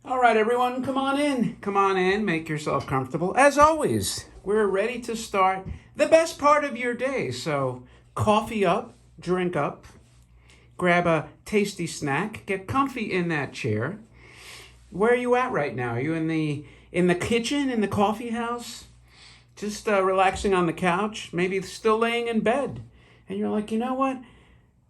All right, everyone, come on in. Come on in, make yourself comfortable. As always, we're ready to start the best part of your day. So, coffee up, drink up, grab a tasty snack, get comfy in that chair. Where are you at right now? Are you in the kitchen, in the coffee house? Just relaxing on the couch, maybe still laying in bed. And you're like, you know what?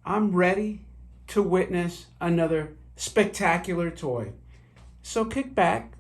I'm ready to witness another spectacular toy. So kick back,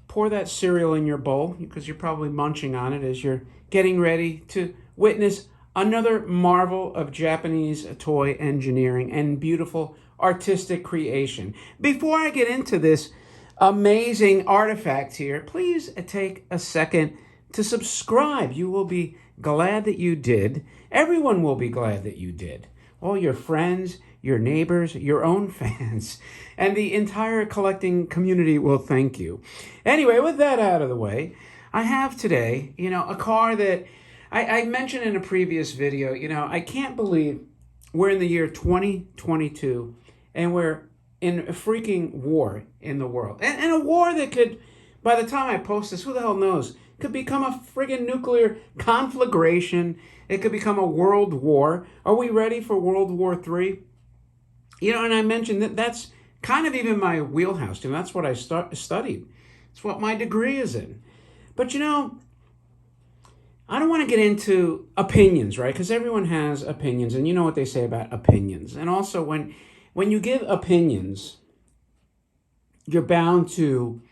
pour that cereal in your bowl because you're probably munching on it as you're getting ready to witness another marvel of Japanese toy engineering and beautiful artistic creation. Before I get into this amazing artifact here, please take a second to subscribe. You will be glad that you did. Everyone will be glad that you did. All your friends, your neighbors, your own fans, and the entire collecting community will thank you. Anyway, with that out of the way, I have today, a car that I mentioned in a previous video. I can't believe we're in the year 2022 and we're in a freaking war in the world. And a war that could, by the time I post this, who the hell knows, could become a friggin' nuclear conflagration. It could become a world war. Are we ready for World War III? And I mentioned that's kind of even my wheelhouse. That's what I studied. It's what my degree is in. But I don't want to get into opinions, right? Because everyone has opinions, and you know what they say about opinions. And also, when you give opinions, you're bound to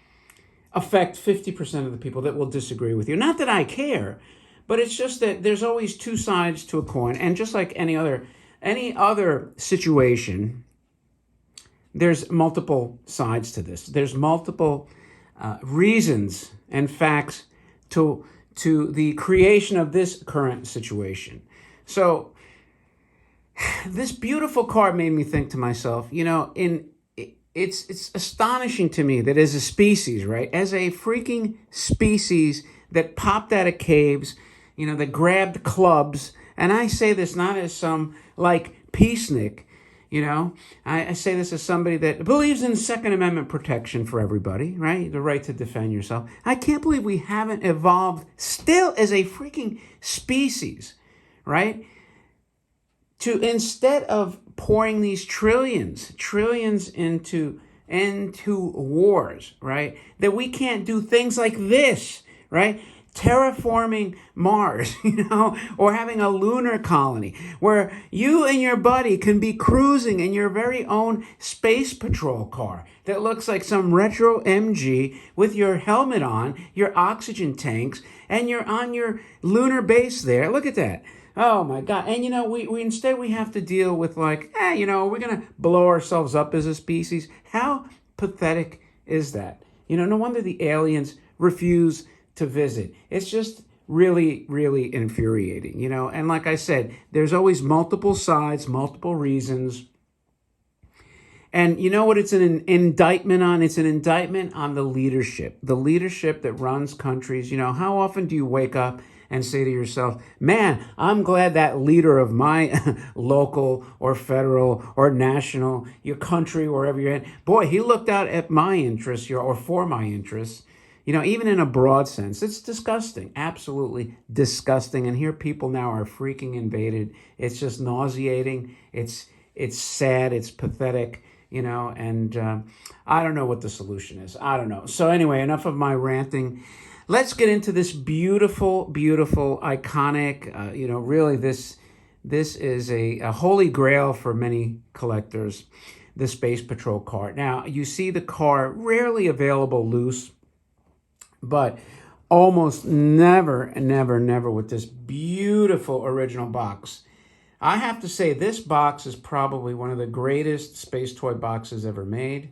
affect 50% of the people that will disagree with you. Not that I care, but it's just that there's always two sides to a coin. And just like any other situation, there's multiple sides to this. There's multiple reasons and facts to the creation of this current situation. So this beautiful card made me think to myself, it's astonishing to me that as a species, right? As a freaking species that popped out of caves, that grabbed clubs, and I say this not as some peacenik, I say this as somebody that believes in Second Amendment protection for everybody, right? The right to defend yourself. I can't believe we haven't evolved still as a freaking species, right? To instead of pouring these trillions into wars, right? That we can't do things like this, right? Terraforming Mars, or having a lunar colony where you and your buddy can be cruising in your very own space patrol car that looks like some retro MG with your helmet on, your oxygen tanks, and you're on your lunar base there. Look at that. Oh my God. And we instead we have to deal with we're going to blow ourselves up as a species. How pathetic is that? No wonder the aliens refuse to visit. It's just really, really infuriating, and like I said, there's always multiple sides, multiple reasons. And you know what it's an indictment on? It's an indictment on the leadership that runs countries. How often do you wake up and say to yourself, man, I'm glad that leader of my local or federal or national, your country, wherever you're in, boy, he looked out at my interests or for my interests. Even in a broad sense, it's disgusting, absolutely disgusting. And here people now are freaking invaded. It's just nauseating. It's sad. It's pathetic, and I don't know what the solution is. I don't know. So anyway, enough of my ranting. Let's get into this beautiful, beautiful, iconic, really this is a holy grail for many collectors, the Space Patrol car. Now, you see the car rarely available loose, but almost never with this beautiful original box. I have to say this box is probably one of the greatest space toy boxes ever made.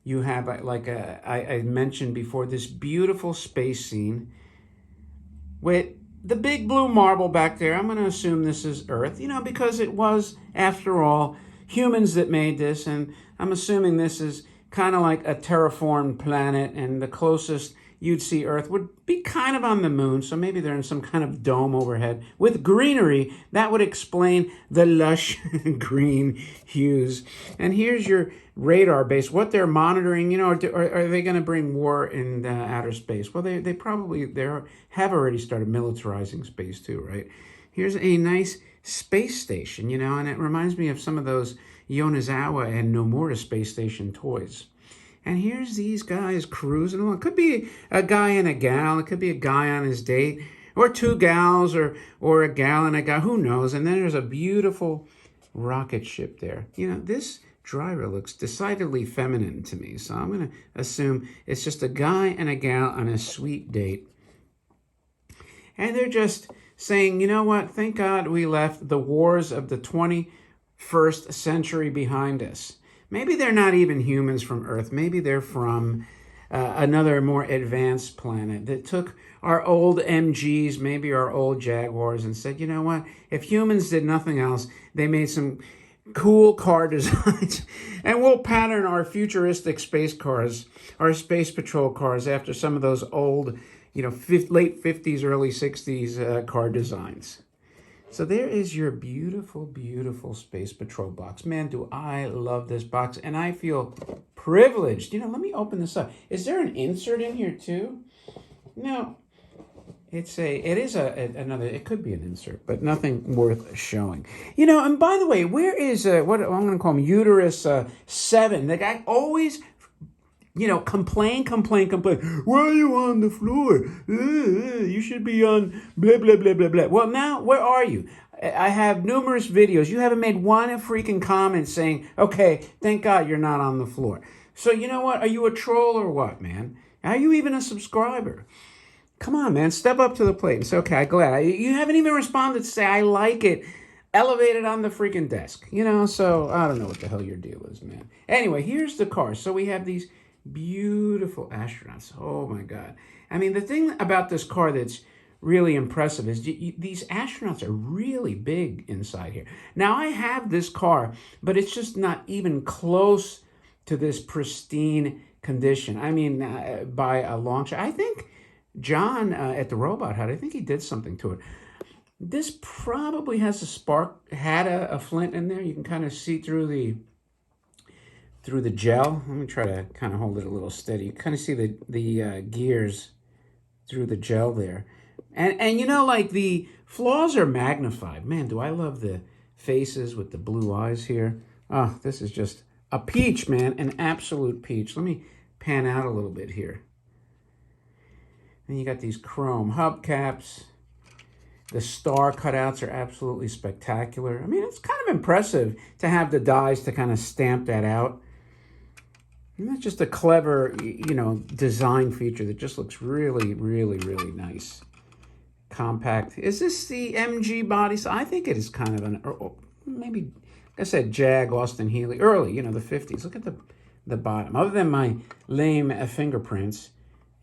You have, I mentioned before, this beautiful space scene with the big blue marble back there. I'm going to assume this is Earth, because it was, after all, humans that made this. And I'm assuming this is kind of like a terraformed planet, and the closest, you'd see Earth would be kind of on the moon, so maybe they're in some kind of dome overhead with greenery. That would explain the lush green hues. And here's your radar base, what they're monitoring. You know, are they going to bring war in outer space? Well, they probably have already started militarizing space too, right? Here's a nice space station, you know, and it reminds me of some of those Yonezawa and Nomura space station toys. And here's these guys cruising along. It could be a guy and a gal. It could be a guy on his date, or two gals, or a gal and a guy. Who knows? And then there's a beautiful rocket ship there. You know, this driver looks decidedly feminine to me, so I'm going to assume it's just a guy and a gal on a sweet date. And they're just saying, you know what? Thank God we left the wars of the 21st century behind us. Maybe they're not even humans from Earth. Maybe they're from another more advanced planet that took our old MGs, maybe our old Jaguars, and said, you know what? If humans did nothing else, they made some cool car designs, and we'll pattern our futuristic space cars, our space patrol cars, after some of those old, you know, late 50s, early 60s car designs. So there is your beautiful, beautiful Space Patrol box. Man, do I love this box, and I feel privileged. You know, let me open this up. Is there an insert in here too? No. It could be an insert, but nothing worth showing. You know, and by the way, where is, what I'm going to call him, Uterus 7? The guy always, you know, complain. Why are you on the floor? You should be on blah, blah, blah, blah, blah. Well, now, where are you? I have numerous videos. You haven't made one freaking comment saying, okay, thank God you're not on the floor. So, you know what? Are you a troll or what, man? Are you even a subscriber? Come on, man. Step up to the plate and say, okay, I'm glad. You haven't even responded to say, I like it. Elevate it on the freaking desk. You know, so I don't know what the hell your deal is, man. Anyway, here's the car. So we have these beautiful astronauts. Oh my God. I mean, the thing about this car that's really impressive is these astronauts are really big inside here. Now, I have this car, but it's just not even close to this pristine condition. I mean, by a long shot. I think John at the Robot Hut, I think he did something to it. This probably has a spark, had a flint in there. You can kind of see through the gel. Let me try to kind of hold it a little steady. You kind of see the gears through the gel there. And you know, like, the flaws are magnified. Man, do I love the faces with the blue eyes here. Oh, this is just a peach, man, an absolute peach. Let me pan out a little bit here. And you got these chrome hubcaps. The star cutouts are absolutely spectacular. I mean, it's kind of impressive to have the dies to kind of stamp that out. And that's just a clever, you know, design feature that just looks really, really, really nice. Compact. Is this the MG body? So I think it is kind of an, maybe, like I said, Jag, Austin Healey, early, you know, the 50s. Look at the bottom. Other than my lame fingerprints,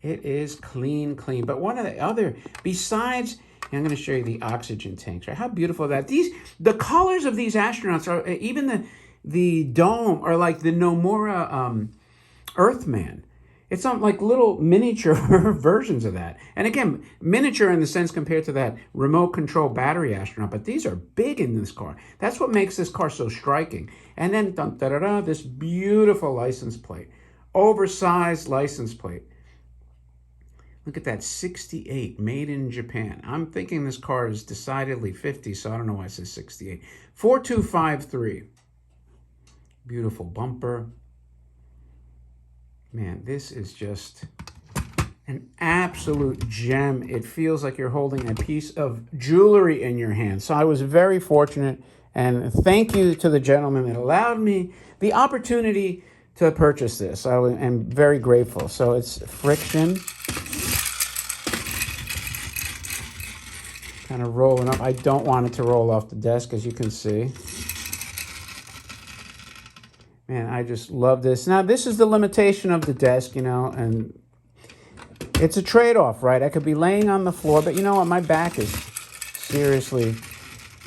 it is clean. But one of the other, besides, I'm going to show you the oxygen tanks, right? How beautiful that. The colors of these astronauts are, even the dome are like the Nomura Earthman. It's not like little miniature versions of that. And again, miniature in the sense compared to that remote control battery astronaut, but these are big in this car. That's what makes this car so striking. And then this beautiful license plate, oversized license plate. Look at that, 68, made in Japan. I'm thinking this car is decidedly 50, so I don't know why it says 68. 4253. Beautiful bumper. Man, this is just an absolute gem. It feels like you're holding a piece of jewelry in your hand. So I was very fortunate, and thank you to the gentleman that allowed me the opportunity to purchase this. I am very grateful. So it's friction. Kind of rolling up. I don't want it to roll off the desk, as you can see. Man, I just love this. Now, this is the limitation of the desk, you know, and it's a trade-off, right? I could be laying on the floor, but you know what? My back is seriously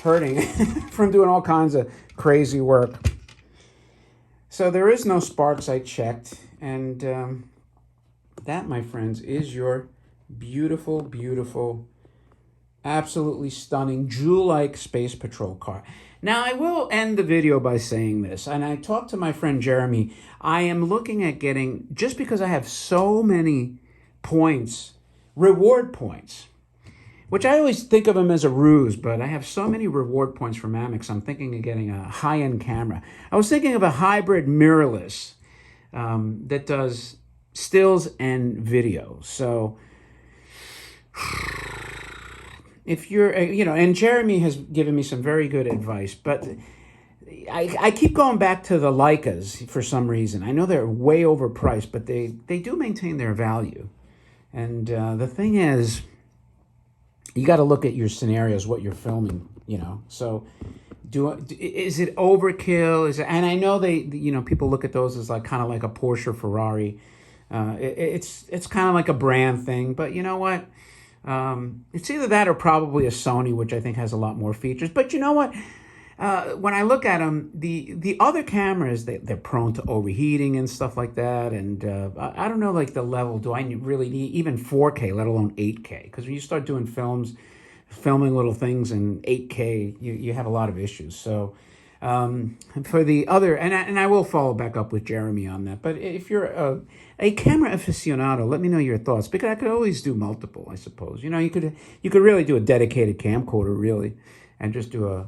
hurting from doing all kinds of crazy work. So there is no sparks, I checked, and That, my friends, is your beautiful, beautiful, absolutely stunning, jewel-like Space Patrol car. Now, I will end the video by saying this, and I talked to my friend Jeremy. I am looking at getting, just because I have so many points, reward points, which I always think of them as a ruse, but I have so many reward points from Amex, I'm thinking of getting a high-end camera. I was thinking of a hybrid mirrorless that does stills and video. So if you're, and Jeremy has given me some very good advice, but I keep going back to the Leicas for some reason. I know they're way overpriced, but they do maintain their value. And the thing is, you got to look at your scenarios, what you're filming, So is it overkill? And I know people look at those as like kind of like a Porsche or Ferrari. It's kind of like a brand thing, but you know what? It's either that or probably a Sony, which I think has a lot more features. But you know what? When I look at them, the other cameras, they're prone to overheating and stuff like that. And I don't know, like the level, do I really need even 4K, let alone 8K? Because when you start doing filming little things in 8K, you have a lot of issues. So for the other, and I will follow back up with Jeremy on that. But if you're a camera aficionado, let me know your thoughts, because I could always do multiple, I suppose. You could really do a dedicated camcorder, really, and just do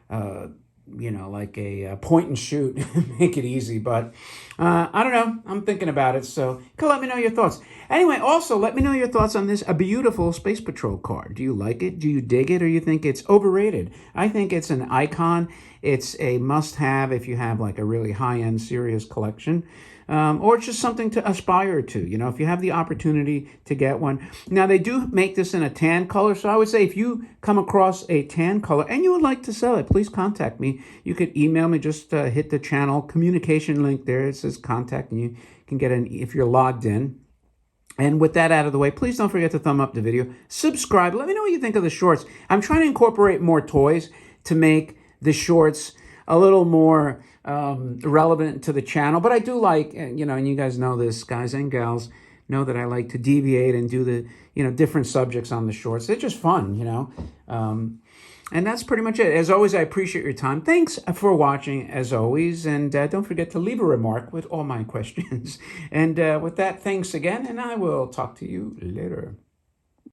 like a point and shoot, make it easy. But I don't know. I'm thinking about it. So you can let me know your thoughts. Anyway, also let me know your thoughts on this, a beautiful Space Patrol car. Do you like it? Do you dig it? Or you think it's overrated? I think it's an icon. It's a must-have if you have like a really high-end serious collection. Or it's just something to aspire to, if you have the opportunity to get one. Now, they do make this in a tan color, so I would say if you come across a tan color and you would like to sell it, please contact me. You could email me, just hit the channel communication link there. It says contact, and you can get an, if you're logged in. And with that out of the way, please don't forget to thumb up the video, subscribe. Let me know what you think of the shorts. I'm trying to incorporate more toys to make the shorts a little more relevant to the channel. But I do like, and you guys know this, guys and gals know that I like to deviate and do the, different subjects on the shorts. They're just fun, and that's pretty much it. As always, I appreciate your time. Thanks for watching, as always. And don't forget to leave a remark with all my questions. And with that, thanks again, and I will talk to you later.